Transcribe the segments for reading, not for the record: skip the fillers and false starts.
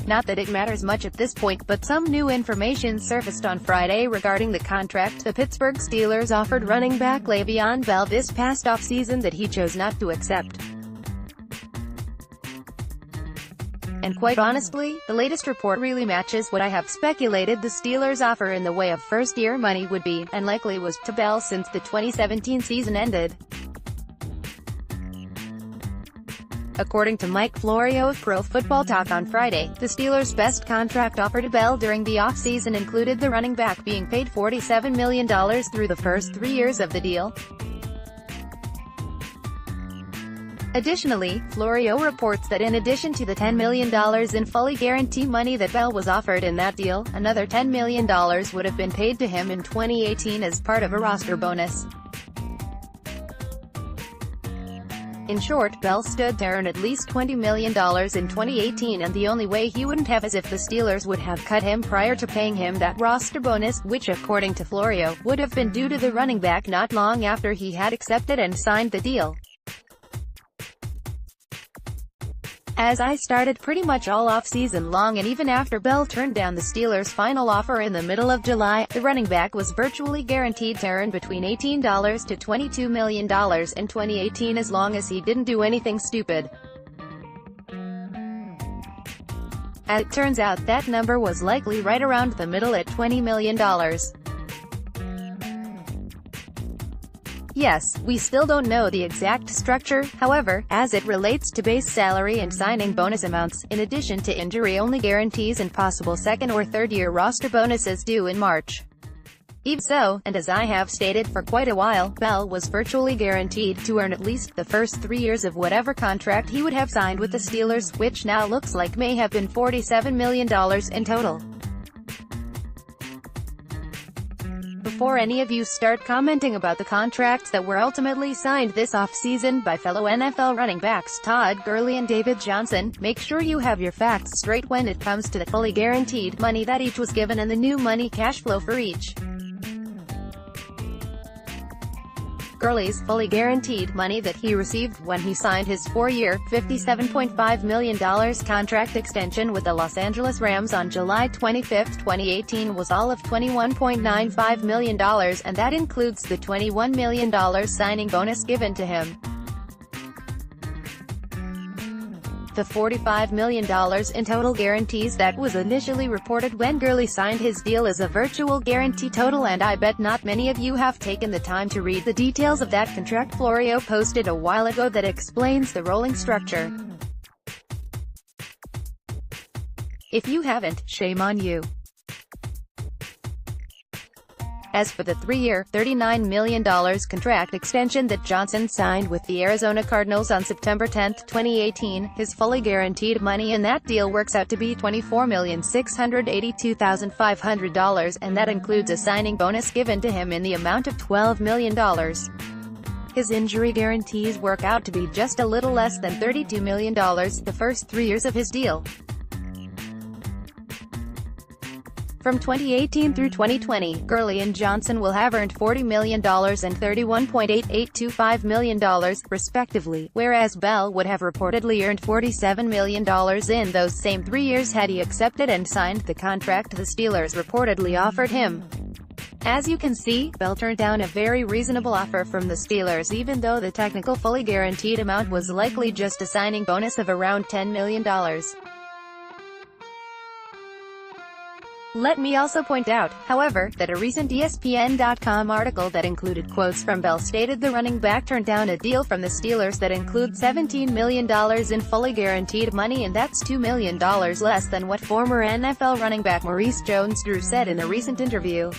Not that it matters much at this point, but some new information surfaced on Friday regarding the contract the Pittsburgh Steelers offered running back Le'Veon Bell this past offseason that he chose not to accept. And quite honestly, the latest report really matches what I have speculated the Steelers' offer in the way of first-year money would be, and likely was, to Bell since the 2017 season ended. According to Mike Florio of Pro Football Talk on Friday, the Steelers' best contract offer to Bell during the offseason included the running back being paid $47 million through the first 3 years of the deal. Additionally, Florio reports that in addition to the $10 million in fully guaranteed money that Bell was offered in that deal, another $10 million would have been paid to him in 2018 as part of a roster bonus. In short, Bell stood to earn at least $20 million in 2018, and the only way he wouldn't have is if the Steelers would have cut him prior to paying him that roster bonus, which according to Florio, would have been due to the running back not long after he had accepted and signed the deal. As I started pretty much all off-season long and even after Bell turned down the Steelers' final offer in the middle of July, the running back was virtually guaranteed to earn between $18 to $22 million in 2018 as long as he didn't do anything stupid. As it turns out, that number was likely right around the middle at $20 million. Yes, we still don't know the exact structure, however, as it relates to base salary and signing bonus amounts, in addition to injury-only guarantees and possible second- or third-year roster bonuses due in March. Even so, and as I have stated for quite a while, Bell was virtually guaranteed to earn at least the first 3 years of whatever contract he would have signed with the Steelers, which now looks like may have been $47 million in total. Before any of you start commenting about the contracts that were ultimately signed this offseason by fellow NFL running backs Todd Gurley and David Johnson, make sure you have your facts straight when it comes to the fully guaranteed money that each was given and the new money cash flow for each. Gurley's fully guaranteed money that he received when he signed his 4-year, $57.5 million contract extension with the Los Angeles Rams on July 25, 2018 was all of $21.95 million, and that includes the $21 million signing bonus given to him. The $45 million in total guarantees that was initially reported when Gurley signed his deal is a virtual guarantee total, and I bet not many of you have taken the time to read the details of that contract Florio posted a while ago that explains the rolling structure. If you haven't, shame on you. As for the 3-year, $39 million contract extension that Johnson signed with the Arizona Cardinals on September 10, 2018, his fully guaranteed money in that deal works out to be $24,682,500, and that includes a signing bonus given to him in the amount of $12 million. His injury guarantees work out to be just a little less than $32 million the first 3 years of his deal. From 2018 through 2020, Gurley and Johnson will have earned $40 million and $31.8825 million, respectively, whereas Bell would have reportedly earned $47 million in those same 3 years had he accepted and signed the contract the Steelers reportedly offered him. As you can see, Bell turned down a very reasonable offer from the Steelers, even though the technical fully guaranteed amount was likely just a signing bonus of around $10 million. Let me also point out, however, that a recent ESPN.com article that included quotes from Bell stated the running back turned down a deal from the Steelers that includes $17 million in fully guaranteed money, and that's $2 million less than what former NFL running back Maurice Jones-Drew said in a recent interview.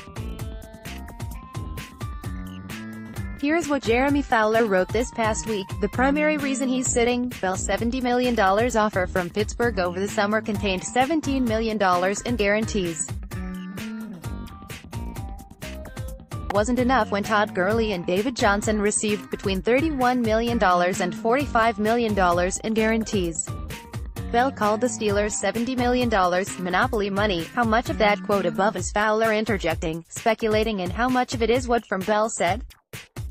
Here's what Jeremy Fowler wrote this past week: the primary reason he's sitting, Bell's $70 million offer from Pittsburgh over the summer contained $17 million in guarantees. Wasn't enough when Todd Gurley and David Johnson received between $31 million and $45 million in guarantees. Bell called the Steelers $70 million monopoly money. How much of that quote above is Fowler interjecting, speculating, and how much of it is what from Bell said?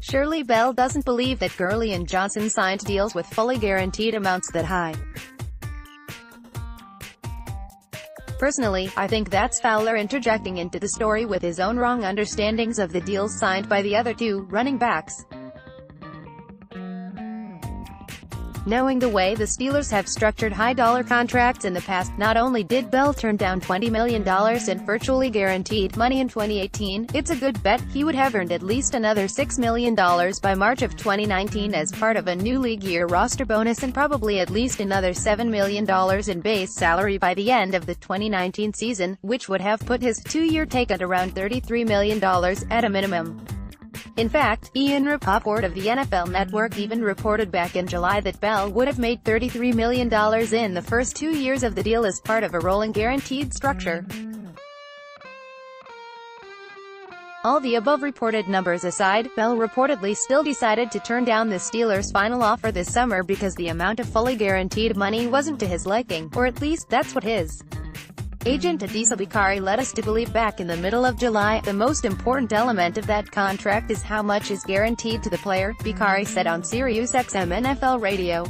Surely Bell doesn't believe that Gurley and Johnson signed deals with fully guaranteed amounts that high. Personally, I think that's Fowler interjecting into the story with his own wrong understandings of the deals signed by the other two running backs. Knowing the way the Steelers have structured high-dollar contracts in the past, not only did Bell turn down $20 million in virtually guaranteed money in 2018, it's a good bet he would have earned at least another $6 million by March of 2019 as part of a new league year roster bonus, and probably at least another $7 million in base salary by the end of the 2019 season, which would have put his two-year take at around $33 million at a minimum. In fact, Ian Rapoport of the NFL Network even reported back in July that Bell would have made $33 million in the first 2 years of the deal as part of a rolling guaranteed structure. All the above reported numbers aside, Bell reportedly still decided to turn down the Steelers' final offer this summer because the amount of fully guaranteed money wasn't to his liking, or at least that's what his agent Adisa Bakari led us to believe back in the middle of July. The most important element of that contract is how much is guaranteed to the player, Bakari said on SiriusXM NFL Radio.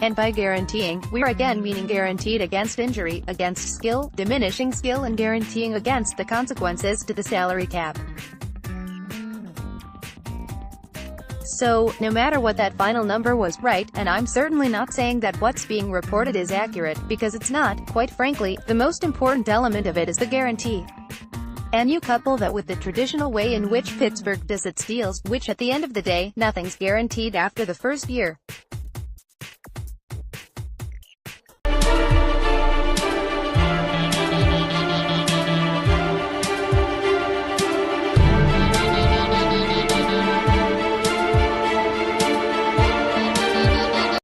And by guaranteeing, we're again meaning guaranteed against injury, against skill, diminishing skill, and guaranteeing against the consequences to the salary cap. So, no matter what that final number was, right, and I'm certainly not saying that what's being reported is accurate, because it's not, quite frankly, the most important element of it is the guarantee. And you couple that with the traditional way in which Pittsburgh does its deals, which at the end of the day, nothing's guaranteed after the first year.